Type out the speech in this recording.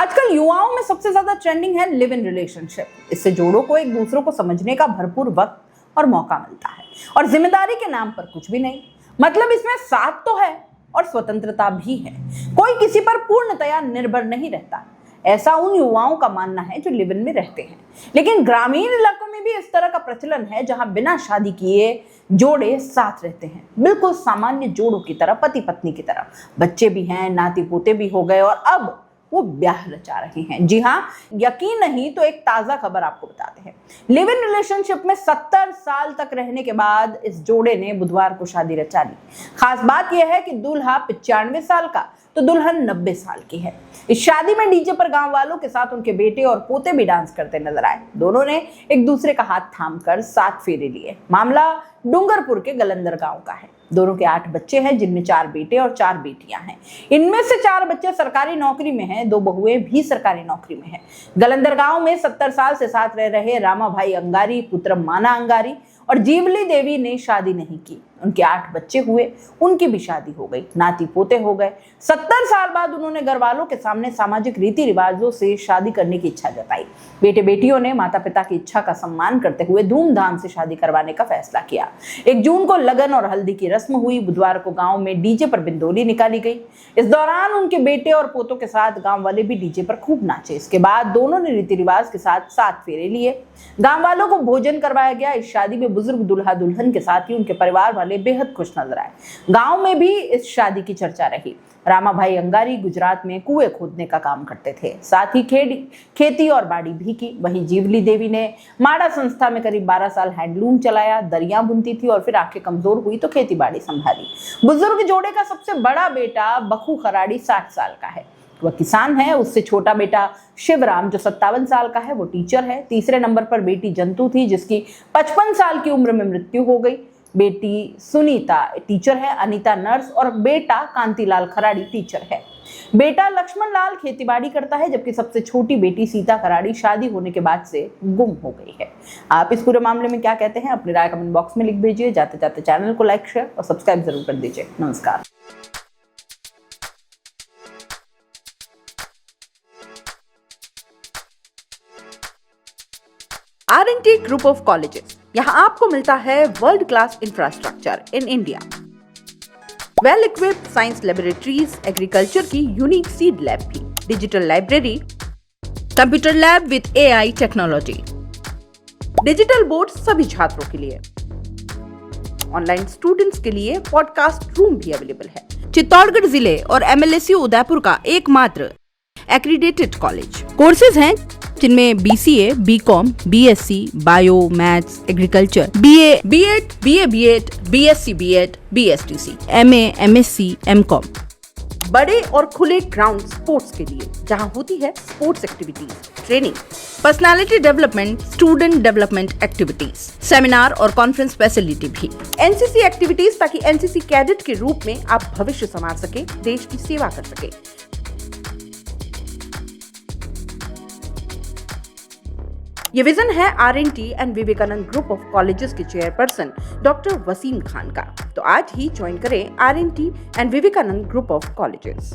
आजकल युवाओं में सबसे ज्यादा ट्रेंडिंग है लिव इन रिलेशनशिप। इससे जोड़ों को एक दूसरे को समझने का भरपूर वक्त और मौका मिलता है और जिम्मेदारी के नाम पर कुछ भी नहीं। मतलब इसमें साथ तो है और स्वतंत्रता भी है। कोई किसी पर पूर्णतया निर्भर नहीं रहता, ऐसा उन युवाओं का मानना है जो लिव इन में रहते हैं। लेकिन ग्रामीण इलाकों में भी इस तरह का प्रचलन है जहां बिना शादी किए जोड़े साथ रहते हैं, बिल्कुल सामान्य जोड़ों की तरह, पति पत्नी की तरह। बच्चे भी हैं, नाती पोते भी हो गए और अब वो ब्याह रचा रहे हैं। जी हाँ, यकीन नहीं तो एक ताजा खबर आपको बताते हैं। लिव इन रिलेशनशिप में 70 साल तक रहने के बाद इस जोड़े ने बुधवार को शादी रचा ली। खास बात यह है कि दूल्हा 95 साल का तो दुल्हन 90 साल की है। इस शादी में डीजे पर गांव वालों के साथ उनके बेटे और पोते भी डांस करते नजर आए। दोनों ने एक दूसरे का हाथ थामकर 7 फेरे लिए। मामला डूंगरपुर के गलंदर गांव का है। दोनों के 8 बच्चे हैं, जिनमें 4 बेटे और 4 बेटियां हैं। इनमें से 4 बच्चे सरकारी नौकरी में हैं, 2 बहुएं भी सरकारी नौकरी में हैं। गलंदर गांव में 70 साल से साथ रह रहे रामाभाई अंगारी, पुत्र माना अंगारी और जीवली देवी ने शादी नहीं की। उनके 8 बच्चे हुए, उनकी भी शादी हो गई, नाती पोते हो गए। 70 साल बाद उन्होंने घर वालों के सामने सामाजिक रीति रिवाजों से शादी करने की इच्छा जताई। बेटे बेटियों ने माता पिता की इच्छा का सम्मान करते हुए धूमधाम से शादी करवाने का फैसला किया। 1 जून को लगन और हल्दी की रस्म हुई। बुधवार को गांव में डीजे पर बिंदोली निकाली गई। इस दौरान उनके बेटे और पोतों के साथ गांव वाले भी डीजे पर खूब नाचे। इसके बाद दोनों ने रीति रिवाज के साथ 7 फेरे लिए। गांव वालों को भोजन करवाया गया। इस शादी में बुजुर्ग दूल्हा दुल्हन के साथ ही उनके परिवार वाले बेहद खुश नजर आए। गांव में भी इस शादी की चर्चा रही। रामाभाई अंगारी गुजरात में कुएं खोदने का काम करते थे, साथ ही खेती और बाड़ी भी की। वहीं जीवली देवी ने माड़ा संस्था में करीब 12 साल हैंडलूम चलाया, दरिया बुनती थी और फिर आंखें कमजोर हुई तो खेती बाड़ी संभाली। बुजुर्ग जोड़े का सबसे बड़ा बेटा बखू खराड़ी 60 साल का है, वह किसान है। उससे छोटा बेटा शिवराम जो 57 साल का है, वो टीचर है। तीसरे नंबर पर बेटी जंतु थी, जिसकी 55 साल की उम्र में मृत्यु हो गई। बेटी सुनीता टीचर है, अनीता नर्स और बेटा कांतिलाल खराड़ी टीचर है। बेटा लक्ष्मण लाल खेतीबाड़ी करता है, जबकि सबसे छोटी बेटी सीता खराड़ी शादी होने के बाद से गुम हो गई है। आप इस पूरे मामले में क्या कहते हैं? अपनी राय कमेंट बॉक्स में लिख भेजिए। जाते जाते चैनल को लाइक, शेयर और सब्सक्राइब जरूर कर दीजिए। नमस्कार। R&T Group of Colleges, यहाँ आपको मिलता है world class infrastructure in India, well equipped science laboratories, agriculture की यूनिक सीड लैब भी, digital library, computer lab with AI technology, digital board सभी छात्रों के लिए, ऑनलाइन स्टूडेंट्स के लिए पॉडकास्ट रूम भी अवेलेबल है। चित्तौड़गढ़ जिले और MLSU उदयपुर का एकमात्र एक्रीडेटेड कॉलेज। कोर्सेज हैं जिनमें BCA, BCom, BSc, bio, maths, agriculture, BA, B.Ed, BA, B.Ed, BSc, B.Ed, BSTC, MA, MSc, MCom। बड़े और खुले ग्राउंड स्पोर्ट्स के लिए, जहां होती है sports activities, training, personality development, student development activities, seminar और कॉन्फ्रेंस फैसिलिटी भी, NCC एक्टिविटीज, ताकि NCC कैडेट के रूप में आप भविष्य संवार सके, देश की सेवा कर सके। ये विजन है R&T and Vivekanand group of colleges के चेयरपर्सन डॉक्टर वसीम खान का। तो आज ही ज्वाइन करें R&T and Vivekanand group of colleges.